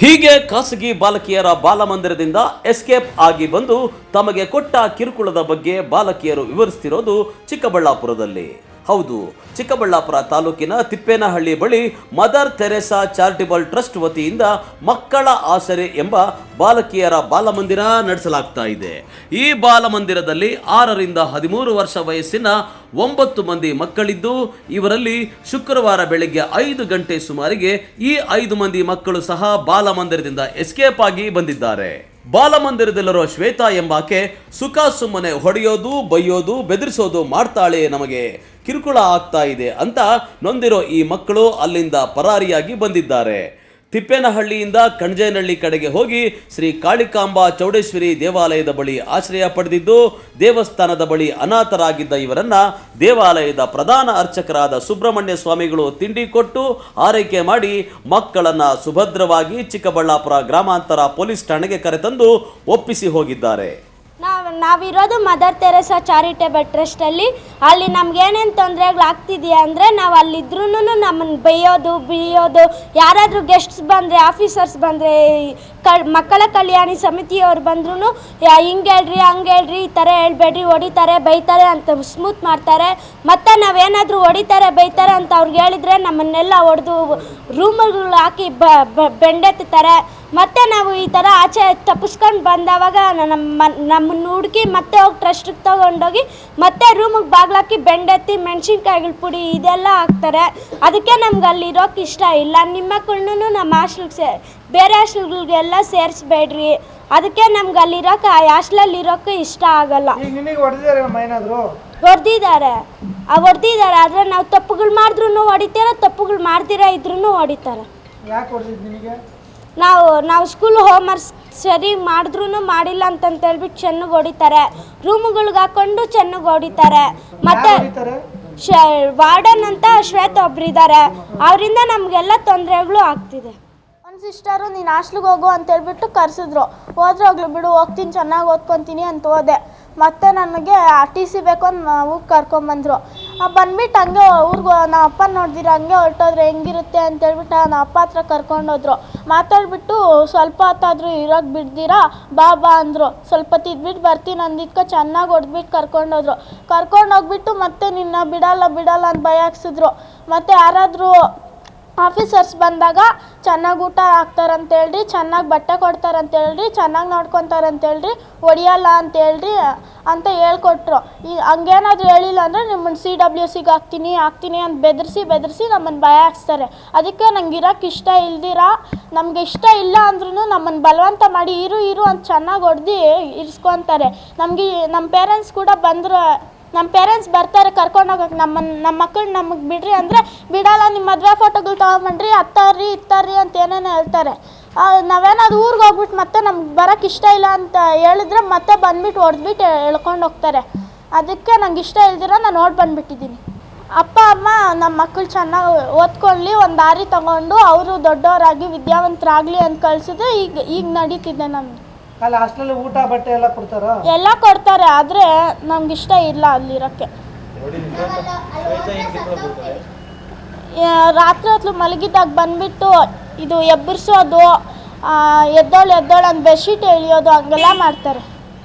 ಹೀಗೆ ಖಾಸಗಿ ಬಾಲಕಿಯರ ಬಾಲಮಂದಿರದಿಂದ ಎಸ್ಕೇಪ್ ಆಗಿ ಬಂದು ತಮಗೆ ಕೊಟ್ಟ ಕಿರುಕುಳದ ಬಗ್ಗೆ ಬಾಲಕಿಯರು ವಿವರಿಸುತ್ತಿರೋದು ಚಿಕ್ಕಬಳ್ಳಾಪುರದಲ್ಲಿ. ಹೌದು, ಚಿಕ್ಕಬಳ್ಳಾಪುರ ತಾಲೂಕಿನ ತಿಪ್ಪೇನಹಳ್ಳಿ ಬಳಿ ಮದರ್ ತೆರೇಸಾ ಚಾರಿಟಬಲ್ ಟ್ರಸ್ಟ್ ವತಿಯಿಂದ ಮಕ್ಕಳ ಆಸರೆ ಎಂಬ ಬಾಲಕಿಯರ ಬಾಲಮಂದಿರ ನಡೆಸಲಾಗ್ತಾ ಇದೆ. ಈ ಬಾಲಮಂದಿರದಲ್ಲಿ 6 ರಿಂದ 13 ವರ್ಷ ವಯಸ್ಸಿನ 9 ಮಂದಿ ಮಕ್ಕಳಿದ್ದು, ಇವರಲ್ಲಿ ಶುಕ್ರವಾರ ಬೆಳಗ್ಗೆ 5 ಗಂಟೆ ಸುಮಾರಿಗೆ ಈ 5 ಮಂದಿ ಮಕ್ಕಳು ಸಹ ಬಾಲಮಂದಿರದಿಂದ ಎಸ್ಕೇಪ್ ಆಗಿ ಬಂದಿದ್ದಾರೆ. ಬಾಲಮಂದಿರದಲ್ಲಿರೋ ಶ್ವೇತಾ ಎಂಬಾಕೆ ಸುಖ ಸುಮ್ಮನೆ ಹೊಡೆಯೋದು, ಬೈಯೋದು, ಬೆದರಿಸೋದು ಮಾಡ್ತಾಳೆ, ನಮಗೆ ಕಿರುಕುಳ ಆಗ್ತಾ ಇದೆ ಅಂತ ನೊಂದಿರೋ ಈ ಮಕ್ಕಳು ಅಲ್ಲಿಂದ ಪರಾರಿಯಾಗಿ ಬಂದಿದ್ದಾರೆ. ತಿಪ್ಪೇನಹಳ್ಳಿಯಿಂದ ಕಣಜೇನಹಳ್ಳಿ ಕಡೆಗೆ ಹೋಗಿ ಶ್ರೀ ಕಾಳಿಕಾಂಬಾ ಚೌಡೇಶ್ವರಿ ದೇವಾಲಯದ ಬಳಿ ಆಶ್ರಯ ಪಡೆದಿದ್ದು, ದೇವಸ್ಥಾನದ ಬಳಿ ಅನಾಥರಾಗಿದ್ದ ಇವರನ್ನ ದೇವಾಲಯದ ಪ್ರಧಾನ ಅರ್ಚಕರಾದ ಸುಬ್ರಹ್ಮಣ್ಯ ಸ್ವಾಮಿಗಳು ತಿಂಡಿ ಕೊಟ್ಟು ಆರೈಕೆ ಮಾಡಿ ಮಕ್ಕಳನ್ನ ಸುಭದ್ರವಾಗಿ ಚಿಕ್ಕಬಳ್ಳಾಪುರ ಗ್ರಾಮಾಂತರ ಪೊಲೀಸ್ ಠಾಣೆಗೆ ಕರೆತಂದು ಒಪ್ಪಿಸಿ ಹೋಗಿದ್ದಾರೆ. ನಾವಿರೋದು ಮದರ್ ತೆರೇಸಾ ಚಾರಿಟೇಬಲ್ ಟ್ರಸ್ಟಲ್ಲಿ. ಅಲ್ಲಿ ನಮ್ಗೇನೇನು ತೊಂದರೆಗಳಾಗ್ತಿದೆಯಾ ಅಂದರೆ, ನಾವು ಅಲ್ಲಿದ್ರೂ ನಮ್ಮನ್ನು ಬೈಯೋದು, ಯಾರಾದರೂ ಗೆಸ್ಟ್ಸ್ ಬಂದರೆ, ಆಫೀಸರ್ಸ್ ಬಂದರೆ, ಮಕ್ಕಳ ಕಲ್ಯಾಣಿ ಸಮಿತಿಯವ್ರು ಬಂದ್ರೂ ಹಿಂಗೆ ಹೇಳ್ರಿ, ಹಂಗೆ ಹೇಳ್ರಿ, ಈ ಥರ ಹೇಳ್ಬೇಡ್ರಿ, ಹೊಡಿತಾರೆ ಬೈತಾರೆ ಅಂತ ಸ್ಮೂತ್ ಮಾಡ್ತಾರೆ. ಮತ್ತು ನಾವೇನಾದರೂ ಹೊಡಿತಾರೆ ಬೈತಾರೆ ಅಂತ ಅವ್ರಿಗೆ ಹೇಳಿದರೆ ನಮ್ಮನ್ನೆಲ್ಲ ಹೊಡೆದು ರೂಮ್ಗಳು ಹಾಕಿ ಬೆಂಡೆತ್ತಾರೆ. ಮತ್ತು ನಾವು ಈ ಥರ ಆಚೆ ತಪ್ಪಿಸ್ಕೊಂಡು ಬಂದವಾಗ ನಮ್ಮನ್ನು ಹುಡುಕಿ ಮತ್ತೆ ಹೋಗಿ ಟ್ರಸ್ಟಿಗೆ ತೊಗೊಂಡೋಗಿ ಮತ್ತೆ ರೂಮಿಗೆ ಬಾಗ್ಲಾಕಿ ಬೆಂಡೆತ್ತಿ ಮೆಣಸಿನ್ಕಾಯಿಗಳ ಪುಡಿ ಇದೆಲ್ಲ ಹಾಕ್ತಾರೆ. ಅದಕ್ಕೆ ನಮ್ಗೆ ಅಲ್ಲಿರೋಕೆ ಇಷ್ಟ ಇಲ್ಲ. ನಿಮ್ಮ ಮಕ್ಕಳನ್ನೂ ನಮ್ಮ ಹಾಸ್ಟೆಲ್ಗೆ ಬೇರೆ ಹಾಸ್ಟೆಲ್ಗಳಿಗೆಲ್ಲ ಸೇರಿಸ್ಬೇಡ್ರಿ. ಅದಕ್ಕೆ ನಮ್ಗೆ ಅಲ್ಲಿರೋಕೆ ಆ ಹಾಸ್ಟೆಲಲ್ಲಿ ಇರೋಕೆ ಇಷ್ಟ ಆಗಲ್ಲ. ಹೊಡೆದಿದ್ದಾರೆ ಆದರೆ ನಾವು ತಪ್ಪುಗಳು ಮಾಡಿದ್ರೂ ಹೊಡಿತಾರೆ, ತಪ್ಪುಗಳು ಮಾಡ್ದಿರ ಇದ್ರೂ ಹೊಡಿತಾರೆ. ನಾವು ಸ್ಕೂಲ್ ಹೋಮ್ವರ್ಕ್ಸ್ ಸರಿ ಮಾಡಿದ್ರೂ ಮಾಡಿಲ್ಲ ಅಂತಂತೇಳ್ಬಿಟ್ಟು ಚೆನ್ನಾಗಿ ಹೊಡಿತಾರೆ. ರೂಮ್ಗಳಿಗೆ ಹಾಕೊಂಡು ಚೆನ್ನಾಗಿ ಹೊಡಿತಾರೆ. ಮತ್ತು ವಾರ್ಡನ್ ಅಂತ ಶ್ವೇತ ಒಬ್ಬರಿದ್ದಾರೆ, ಅವರಿಂದ ನಮಗೆಲ್ಲ ತೊಂದರೆಗಳು ಆಗ್ತಿದೆ. ನನ್ನ ಸಿಸ್ಟರು ನೀನು ಹಾಸ್ಟ್ಲಿಗೆ ಹೋಗು ಅಂತೇಳ್ಬಿಟ್ಟು ಕರೆಸಿದ್ರು. ಹೋದ್ರೆ ಹೋಗ್ಲಿ ಬಿಡು, ಹೋಗ್ತೀನಿ, ಚೆನ್ನಾಗಿ ಓದ್ಕೊತೀನಿ ಅಂತ ಹೋದೆ. ಮತ್ತು ನನಗೆ TC ಬೇಕು ಅಂತ ಊರಿಗೆ ಕರ್ಕೊಂಬಂದರು. ಬಂದ್ಬಿಟ್ಟು ಹಂಗೆ ಊರಿಗೆ ನಮ್ಮ ಅಪ್ಪ ನೋಡಿದಿರ ಹಂಗೆ ಹೊರಟೋದ್ರೆ ಹೆಂಗಿರುತ್ತೆ ಅಂತೇಳ್ಬಿಟ್ಟು ನಮ್ಮ ಅಪ್ಪ ಹತ್ರ ಕರ್ಕೊಂಡೋದ್ರು. ಮಾತಾಡ್ಬಿಟ್ಟು ಸ್ವಲ್ಪ ಹೊತ್ತಾದರೂ ಇರೋಕ್ಕೆ ಬಿಡ್ದಿರಾ ಬಾ ಅಂದರು. ಸ್ವಲ್ಪ ಹೊತ್ತು ಇದ್ಬಿಟ್ಟು ಬರ್ತೀನಿ ಅಂದಿದ್ಕೆ ಚೆನ್ನಾಗಿ ಹೊಡೆದ್ಬಿಟ್ಟು ಕರ್ಕೊಂಡೋಗ್ಬಿಟ್ಟು ಮತ್ತೆ ನಿನ್ನ ಬಿಡಲ್ಲ ಅಂತ ಭಯ ಹಾಕ್ಸಿದ್ರು. ಮತ್ತು ಯಾರಾದರೂ ಆಫೀಸರ್ಸ್ ಬಂದಾಗ ಚೆನ್ನಾಗಿ ಊಟ ಹಾಕ್ತಾರಂತೇಳ್ರಿ, ಚೆನ್ನಾಗಿ ಬಟ್ಟೆ ಕೊಡ್ತಾರಂತೇಳ್ರಿ, ಚೆನ್ನಾಗಿ ನೋಡ್ಕೊತಾರಂತೇಳ್ರಿ, ಹೊಡಿಯಲ್ಲ ಅಂತೇಳ್ರಿ ಅಂತ ಹೇಳ್ಕೊಟ್ರು. ಹಂಗೇನಾದರೂ ಹೇಳಿಲ್ಲ ಅಂದರೆ ನಿಮ್ಮನ್ನು CWCಗೆ ಹಾಕ್ತೀನಿ ಅಂತ ಬೆದರಿಸಿ ನಮ್ಮನ್ನು ಭಯ ಹಾಕ್ಸ್ತಾರೆ. ಅದಕ್ಕೆ ನಂಗೆ ಇರೋಕ್ಕೆ ಇಷ್ಟ ಇಲ್ದಿರ, ನಮಗೆ ಇಷ್ಟ ಇಲ್ಲ ಅಂದ್ರೂ ನಮ್ಮನ್ನು ಬಲವಂತ ಮಾಡಿ ಇರು ಅಂತ ಚೆನ್ನಾಗಿ ಹೊಡೆದು ಇರಿಸ್ಕೊತಾರೆ. ನಮ್ಮ ಪೇರೆಂಟ್ಸ್ ಕೂಡ ನಮ್ಮ ಪೇರೆಂಟ್ಸ್ ಬರ್ತಾರೆ ಕರ್ಕೊಂಡೋಗಕ್ಕೆ. ನಮ್ಮ ಮಕ್ಕಳು ನಮಗೆ ಬಿಡ್ರಿ ಅಂದರೆ ಬಿಡಲ್ಲ, ನಿಮ್ಮ ಮದುವೆ ಫೋಟೋಗಳು ತೊಗೊಂಬಂಡ್ರಿ, ಇತ್ತಾರ್ರಿ ಅಂತ ಏನೇನೋ ಹೇಳ್ತಾರೆ. ನಾವೇನಾದ್ರು ಊರಿಗೆ ಹೋಗ್ಬಿಟ್ಟು ಮತ್ತೆ ನಮ್ಗೆ ಬರೋಕ್ಕೆ ಇಷ್ಟ ಇಲ್ಲ ಅಂತ ಹೇಳಿದ್ರೆ ಮತ್ತೆ ಬಂದ್ಬಿಟ್ಟು ಹೊಡೆದ್ಬಿಟ್ಟು ಎಳ್ಕೊಂಡು ಹೋಗ್ತಾರೆ. ಅದಕ್ಕೆ ನಂಗೆ ಇಷ್ಟ ಇಲ್ದಿರ ನಾನು ನೋಡಿ ಬಂದುಬಿಟ್ಟಿದ್ದೀನಿ. ಅಪ್ಪ ಅಮ್ಮ ನಮ್ಮ ಮಕ್ಕಳು ಚೆನ್ನಾಗಿ ಓದ್ಕೊಳ್ಳಿ, ಒಂದು ದಾರಿ ತೊಗೊಂಡು ಅವರು ದೊಡ್ಡವರಾಗಿ ವಿದ್ಯಾವಂತರಾಗಲಿ ಅಂತ ಕಳಿಸಿದ್ರೆ ಈಗ ನಡೀತಿದ್ದೆ ನಮಗೆ. ಅಲ್ಲಿ ಹಾಸ್ಟೆಲ್ ಊಟ ಬಟ್ಟೆ ಎಲ್ಲ ಕೊಡ್ತಾರಾ? ಎಲ್ಲ ಕೊಡ್ತಾರೆ, ಆದರೆ ನಮ್ಗೆ ಇಷ್ಟ ಇಲ್ಲ ಅಲ್ಲಿರೋಕ್ಕೆ. ರಾತ್ರಿ ಹೊತ್ತು ಮಲಗಿದಾಗ ಬಂದ್ಬಿಟ್ಟು ಇದು ಎಬ್ಬರಿಸೋದು, ಎದ್ದೋಳು ಅಂತ ಬೆಡ್ಶೀಟ್ ಎಳಿಯೋದು ಹಂಗೆಲ್ಲ ಮಾಡ್ತಾರೆ.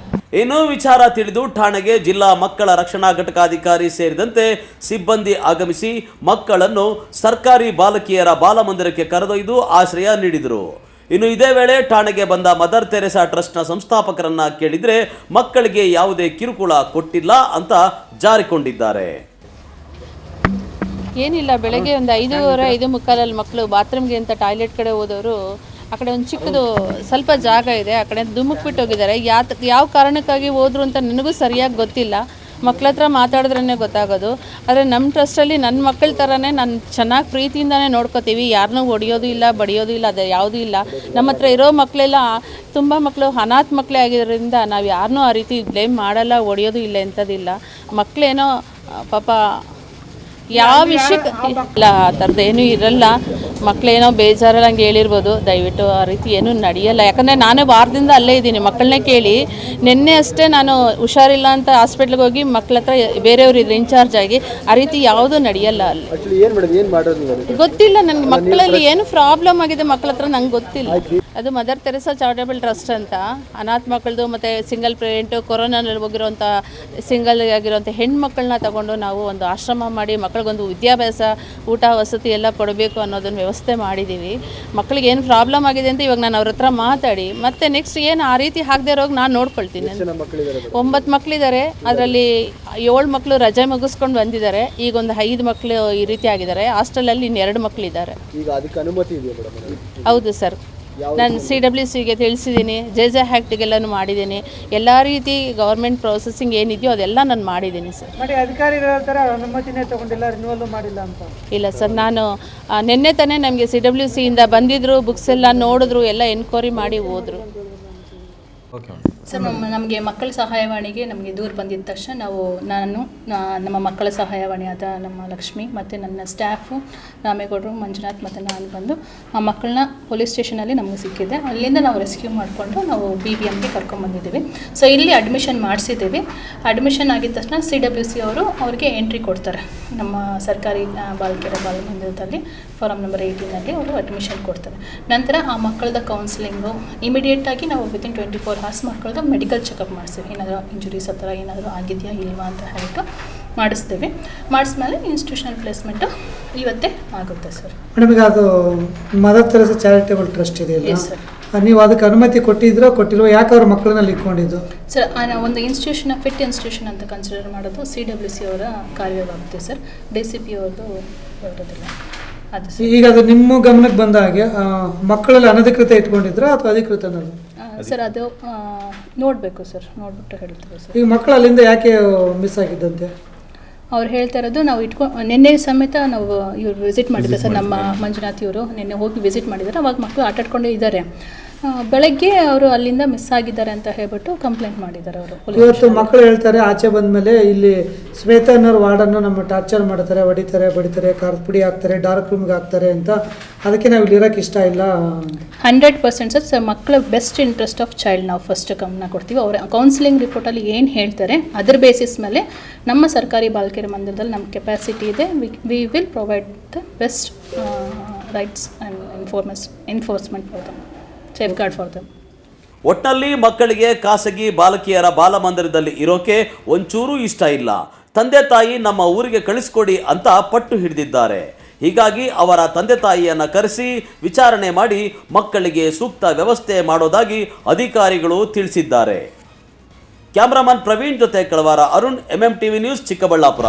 ಏನೋ ವಿಚಾರ ತಿಳಿದು ಠಾಣೆಗೆ ಜಿಲ್ಲಾ ಮಕ್ಕಳ ರಕ್ಷಣಾ ಘಟಕಾಧಿಕಾರಿ ಸೇರಿದಂತೆ ಸಿಬ್ಬಂದಿ ಆಗಮಿಸಿ ಮಕ್ಕಳನ್ನು ಸರ್ಕಾರಿ ಬಾಲಕಿಯರ ಬಾಲಮಂದಿರಕ್ಕೆ ಕರೆದೊಯ್ದು ಆಶ್ರಯ ನೀಡಿದರು. ಇನ್ನು ಇದೇ ವೇಳೆ ಠಾಣೆಗೆ ಬಂದ ಮದರ್ ತೆರೇಸಾ ಟ್ರಸ್ಟ್ನ ಸಂಸ್ಥಾಪಕರನ್ನ ಕೇಳಿದರೆ ಮಕ್ಕಳಿಗೆ ಯಾವುದೇ ಕಿರುಕುಳ ಕೊಟ್ಟಿಲ್ಲ ಅಂತ ಜಾರಿಕೊಂಡಿದ್ದಾರೆ. ಏನಿಲ್ಲ, ಬೆಳಗ್ಗೆ ಒಂದು 5:45 ಮಕ್ಕಳು ಬಾತ್ರೂಮ್ಗೆ ಅಂತ ಟಾಯ್ಲೆಟ್ ಕಡೆ ಹೋದವರು ಆ ಕಡೆ ಒಂದು ಚಿಕ್ಕದು ಸ್ವಲ್ಪ ಜಾಗ ಇದೆ, ಆ ಕಡೆ ಧುಮುಕ್ಬಿಟ್ಟು ಹೋಗಿದ್ದಾರೆ. ಯಾವ ಕಾರಣಕ್ಕಾಗಿ ಹೋದ್ರು ಅಂತ ನನಗೂ ಸರಿಯಾಗಿ ಗೊತ್ತಿಲ್ಲ. ಮಕ್ಕಳ ಹತ್ರ ಮಾತಾಡಿದ್ರೇ ಗೊತ್ತಾಗೋದು. ಆದರೆ ನಮ್ಮ ಟ್ರಸ್ಟಲ್ಲಿ ನನ್ನ ಮಕ್ಕಳ ಥರನೇ ನಾನು ಚೆನ್ನಾಗಿ ಪ್ರೀತಿಯಿಂದನೇ ನೋಡ್ಕೋತೀವಿ. ಯಾರನ್ನೂ ಹೊಡೆಯೋದು ಇಲ್ಲ, ಬಡಿಯೋದು ಇಲ್ಲ, ಅದು ಯಾವುದೂ ಇಲ್ಲ. ನಮ್ಮ ಹತ್ರ ಇರೋ ಮಕ್ಕಳೆಲ್ಲ ತುಂಬ ಮಕ್ಕಳು ಅನಾಥ ಮಕ್ಕಳೇ ಆಗಿರೋದ್ರಿಂದ ನಾವು ಯಾರನ್ನೂ ಆ ರೀತಿ ಬ್ಲೇಮ್ ಮಾಡಲ್ಲ, ಹೊಡೆಯೋದು ಇಲ್ಲ, ಎಂಥದ್ದಿಲ್ಲ. ಮಕ್ಕಳೇನೋ ಪಾಪ ಯಾವ ವಿಷಯಕ್ಕೆ ಇಲ್ಲ, ಆ ಥರದ್ದು ಏನೂ ಇರಲ್ಲ. ಮಕ್ಕಳೇನೋ ಬೇಜಾರಲ್ಲಿ ಹಂಗೆ ಹೇಳಿರ್ಬೋದು, ದಯವಿಟ್ಟು ಆ ರೀತಿ ಏನೂ ನಡೆಯಲ್ಲ. ಯಾಕಂದರೆ ನಾನೇ ವಾರದಿಂದ ಅಲ್ಲೇ ಇದ್ದೀನಿ. ಮಕ್ಕಳನ್ನೇ ಕೇಳಿ ನಿನ್ನೆ ಅಷ್ಟೇ ನಾನು ಹುಷಾರಿಲ್ಲ ಅಂತ ಹಾಸ್ಪಿಟ್ಲಿಗೆ ಹೋಗಿ ಮಕ್ಕಳ ಹತ್ರ ಬೇರೆಯವರು ಇದ್ರು ಇನ್ಚಾರ್ಜ್ ಆಗಿ, ಆ ರೀತಿ ಯಾವುದೂ ನಡೆಯಲ್ಲ ಅಲ್ಲಿ. ಗೊತ್ತಿಲ್ಲ ನನಗೆ, ಮಕ್ಕಳಲ್ಲಿ ಏನು ಪ್ರಾಬ್ಲಮ್ ಆಗಿದೆ ಮಕ್ಕಳ ಹತ್ರ ನಂಗೆ ಗೊತ್ತಿಲ್ಲ. ಅದು ಮದರ್ ತೆರೆಸಾ ಚಾರಿಟೇಬಲ್ ಟ್ರಸ್ಟ್ ಅಂತ ಅನಾಥ ಮಕ್ಕಳದು ಮತ್ತು ಸಿಂಗಲ್ ಪೇರೆಂಟು ಕೊರೋನಾನಲ್ಲಿ ಹೋಗಿರೋಂಥ ಸಿಂಗಲ್ ಆಗಿರೋಂಥ ಹೆಣ್ಮಕ್ಳನ್ನ ತಗೊಂಡು ನಾವು ಒಂದು ಆಶ್ರಮ ಮಾಡಿ ಮಕ್ಕಳಿಗೊಂದು ವಿದ್ಯಾಭ್ಯಾಸ, ಊಟ, ವಸತಿ ಎಲ್ಲ ಕೊಡಬೇಕು ಅನ್ನೋದನ್ನು ವ್ಯವಸ್ಥೆ ಮಾಡಿದ್ದೀವಿ. ಮಕ್ಕಳಿಗೆ ಏನು ಪ್ರಾಬ್ಲಮ್ ಆಗಿದೆ ಅಂತ ಇವಾಗ ನಾನು ಅವ್ರ ಹತ್ರ ಮಾತಾಡಿ ಮತ್ತೆ ನೆಕ್ಸ್ಟ್ ಏನು ಆ ರೀತಿ ಆಗದೆ ಇರೋಗಿ ನಾನು ನೋಡ್ಕೊಳ್ತೀನಿ. 9 ಮಕ್ಕಳಿದ್ದಾರೆ, ಅದರಲ್ಲಿ 7 ಮಕ್ಕಳು ರಜೆ ಮುಗಿಸ್ಕೊಂಡು ಬಂದಿದ್ದಾರೆ. ಈಗ ಒಂದು 5 ಮಕ್ಕಳು ಈ ರೀತಿ ಆಗಿದ್ದಾರೆ. ಹಾಸ್ಟೆಲಲ್ಲಿ ಇನ್ನು 2 ಮಕ್ಕಳಿದ್ದಾರೆ. ಹೌದು ಸರ್, ನಾನು CWCಗೆ ತಿಳಿಸಿದ್ದೀನಿ, JJ ಆ್ಯಕ್ಟಿಗೆಲ್ಲನೂ ಮಾಡಿದ್ದೀನಿ. ಎಲ್ಲ ರೀತಿ ಗೌರ್ಮೆಂಟ್ ಪ್ರೊಸೆಸಿಂಗ್ ಏನಿದೆಯೋ ಅದೆಲ್ಲ ನಾನು ಮಾಡಿದ್ದೀನಿ ಸರ್. ಮತ್ತೆ ಅಧಿಕಾರಿಗಳು ಹೇಳ್ತಾರೆ ಅನುಮತಿನೇ ತಗೊಂಡಿಲ್ಲ, ರಿನ್ಯೂವಲ್ ಮಾಡಿಲ್ಲ ಅಂತ. ಇಲ್ಲ ಸರ್, ನಾನು ನಿನ್ನೆ ತಾನೇ ನಮಗೆ CWCಯಿಂದ ಬಂದಿದ್ದರು, ಬುಕ್ಸ್ ಎಲ್ಲ ನೋಡಿದ್ರು, ಎಲ್ಲ ಎನ್ಕ್ವೈರಿ ಮಾಡಿ ಹೋದರು. ಸರ್ ನಮಗೆ ಮಕ್ಕಳ ಸಹಾಯವಾಣಿಗೆ ನಮಗೆ ದೂರು ಬಂದಿದ್ದ ತಕ್ಷಣ ನಮ್ಮ ಮಕ್ಕಳ ಸಹಾಯವಾಣಿಯಾದ ನಮ್ಮ ಲಕ್ಷ್ಮಿ ಮತ್ತು ನನ್ನ ಸ್ಟಾಫು ರಾಮೇಗೌಡರು, ಮಂಜುನಾಥ್ ಮತ್ತು ನಾನು ಬಂದು ಆ ಮಕ್ಕಳನ್ನ ಪೊಲೀಸ್ ಸ್ಟೇಷನಲ್ಲಿ ನಮಗೆ ಸಿಕ್ಕಿದೆ. ಅಲ್ಲಿಂದ ನಾವು ರೆಸ್ಕ್ಯೂ ಮಾಡಿಕೊಂಡು ನಾವು BBMಗೆ ಕರ್ಕೊಂಡ್ಬಂದಿದ್ದೀವಿ. ಸೊ ಇಲ್ಲಿ ಅಡ್ಮಿಷನ್ ಮಾಡಿಸಿದ್ದೀವಿ. ಅಡ್ಮಿಷನ್ ಆಗಿದ ತಕ್ಷಣ CWC ಅವರು ಅವ್ರಿಗೆ ಎಂಟ್ರಿ ಕೊಡ್ತಾರೆ. ನಮ್ಮ ಸರ್ಕಾರಿ ಬಾಲಕಿಯರ ಬಾಲಮಂದಿರದಲ್ಲಿ ಫಾರಮ್ ನಂಬರ್ 18ನಲ್ಲಿ ಅವರು ಅಡ್ಮಿಷನ್ ಕೊಡ್ತಾರೆ. ನಂತರ ಆ ಮಕ್ಕಳದ ಕೌನ್ಸಿಲಿಂಗು ಇಮಿಡಿಯೇಟಾಗಿ ನಾವು ವಿತಿನ್ 24 hours ಮಕ್ಕಳದ ಮೆಡಿಕಲ್ ಚೆಕಪ್ ಮಾಡಿಸ್ತೀವಿ. ಏನಾದರೂ ಇಂಜುರೀಸ್ ಆ ಥರ ಏನಾದರೂ ಆಗಿದೆಯಾ ಇಲ್ವಾ ಅಂತ ಹೇಳ್ಬಿಟ್ಟು ಮಾಡಿಸ್ತೀವಿ. ಮಾಡಿಸ್ಮೇಲೆ ಇನ್ಸ್ಟಿಟ್ಯೂಷನಲ್ ಪ್ಲೇಸ್ಮೆಂಟು ಇವತ್ತೇ ಆಗುತ್ತೆ ಸರ್. ಮೇಡಮ್, ಈಗ ಅದು ಮದರ್ ತೆರೆಸಾ ಚಾರಿಟೇಬಲ್ ಟ್ರಸ್ಟ್ ಇದೆಯಲ್ಲ, ಸರ್, ನೀವು ಅದಕ್ಕೆ ಅನುಮತಿ ಕೊಟ್ಟಿದ್ರೋ ಕೊಟ್ಟಿಲ್ವೋ? ಯಾಕೆ ಅವ್ರ ಮಕ್ಕಳನ್ನ ಇಟ್ಕೊಂಡಿದ್ದು? ಸರ್, ಒಂದು ಇನ್ಸ್ಟಿಟ್ಯೂಷನ್ ಫಿಟ್ ಇನ್ಸ್ಟಿಟ್ಯೂಷನ್ ಅಂತ ಕನ್ಸಿಡರ್ ಮಾಡೋದು CWC ಅವರ ಕಾರ್ಯವಾಗುತ್ತೆ ಸರ್. DCP ಅವ್ರದ್ದು ಬರೋದಿಲ್ಲ. ಅದು ಈಗ ಅದು ನಿಮ್ಮ ಗಮನಕ್ಕೆ ಬಂದ ಹಾಗೆ ಮಕ್ಕಳಲ್ಲಿ ಅನಧಿಕೃತ ಇಟ್ಕೊಂಡಿದ್ರ ಅಥವಾ ಅಧಿಕೃತ ಅನ್ನೋದು? ಸರ್, ಅದು ನೋಡಬೇಕು ಸರ್, ನೋಡ್ಬಿಟ್ಟು ಹೇಳ್ತೀವಿ ಸರ್. ಈಗ ಮಕ್ಕಳು ಅಲ್ಲಿಂದ ಯಾಕೆ ಮಿಸ್ ಆಗಿದ್ದಂತೆ? ಅವ್ರು ಹೇಳ್ತಾ ಇರೋದು ನಾವು ನಿನ್ನೆ ಸಮೇತ ನಾವು ಇವ್ರು ವಿಸಿಟ್ ಮಾಡಿದ್ದಾರೆ ಸರ್, ನಮ್ಮ ಮಂಜುನಾಥ್ ಇವರು ನಿನ್ನೆ ಹೋಗಿ ವಿಸಿಟ್ ಮಾಡಿದ್ದಾರೆ. ಅವಾಗ ಮಕ್ಕಳು ಆಟಾಡ್ಕೊಂಡೇ ಇದ್ದಾರೆ. ಬೆಳಗ್ಗೆ ಅವರು ಅಲ್ಲಿಂದ ಮಿಸ್ ಆಗಿದ್ದಾರೆ ಅಂತ ಹೇಳ್ಬಿಟ್ಟು ಕಂಪ್ಲೇಂಟ್ ಮಾಡಿದ್ದಾರೆ ಅವರು. ಇವತ್ತು ಮಕ್ಕಳು ಹೇಳ್ತಾರೆ ಆಚೆ ಬಂದಮೇಲೆ ಇಲ್ಲಿ ಶ್ವೇತಾ ಅನ್ನೋರು ವಾರ್ಡನ್ನು ನಮ್ಮ ಟಾರ್ಚರ್ ಮಾಡ್ತಾರೆ, ಹೊಡಿತಾರೆ, ಬಡಿತಾರೆ, ಖಾರದ ಪುಡಿ ಹಾಕ್ತಾರೆ, ಡಾರ್ಕ್ ರೂಮ್ಗೆ ಹಾಕ್ತಾರೆ ಅಂತ. ಅದಕ್ಕೆ ನಾವು ಇಲ್ಲಿ ಇರೋಕ್ಕೆ ಇಷ್ಟ ಇಲ್ಲ. 100% ಸರ್, ಮಕ್ಕಳ ಬೆಸ್ಟ್ ಇಂಟ್ರೆಸ್ಟ್ ಆಫ್ ಚೈಲ್ಡ್ ನಾವು ಫಸ್ಟ್ ಗಮನ ಕೊಡ್ತೀವಿ. ಅವರ ಕೌನ್ಸಿಲಿಂಗ್ ರಿಪೋರ್ಟಲ್ಲಿ ಏನು ಹೇಳ್ತಾರೆ ಅದರ ಬೇಸಿಸ್ ಮೇಲೆ ನಮ್ಮ ಸರ್ಕಾರಿ ಬಾಲಕಿಯರ ಮಂದಿರದಲ್ಲಿ ನಮ್ಮ ಕೆಪಾಸಿಟಿ ಇದೆ. We will provide the best rights and enforcement for them, safeguard for them. ಒಟ್ಟಲ್ಲಿ ಮಕ್ಕಳಿಗೆ ಖಾಸಗಿ ಬಾಲಕಿಯರ ಬಾಲಮಂದಿರದಲ್ಲಿ ಇರೋಕೆ ಒಂಚೂರು ಇಷ್ಟ ಇಲ್ಲ. ತಂದೆ ತಾಯಿ ನಮ್ಮ ಊರಿಗೆ ಕಳಿಸ್ಕೊಡಿ ಅಂತ ಪಟ್ಟು ಹಿಡಿದಿದ್ದಾರೆ. ಹೀಗಾಗಿ ಅವರ ತಂದೆ ತಾಯಿಯನ್ನು ಕರೆಸಿ ವಿಚಾರಣೆ ಮಾಡಿ ಮಕ್ಕಳಿಗೆ ಸೂಕ್ತ ವ್ಯವಸ್ಥೆ ಮಾಡೋದಾಗಿ ಅಧಿಕಾರಿಗಳು ತಿಳಿಸಿದ್ದಾರೆ. ಕ್ಯಾಮ್ರಾಮನ್ ಪ್ರವೀಣ್ ಜೊತೆ ಕಳವಾರ ಅರುಣ್, MMTV ನ್ಯೂಸ್, ಚಿಕ್ಕಬಳ್ಳಾಪುರ.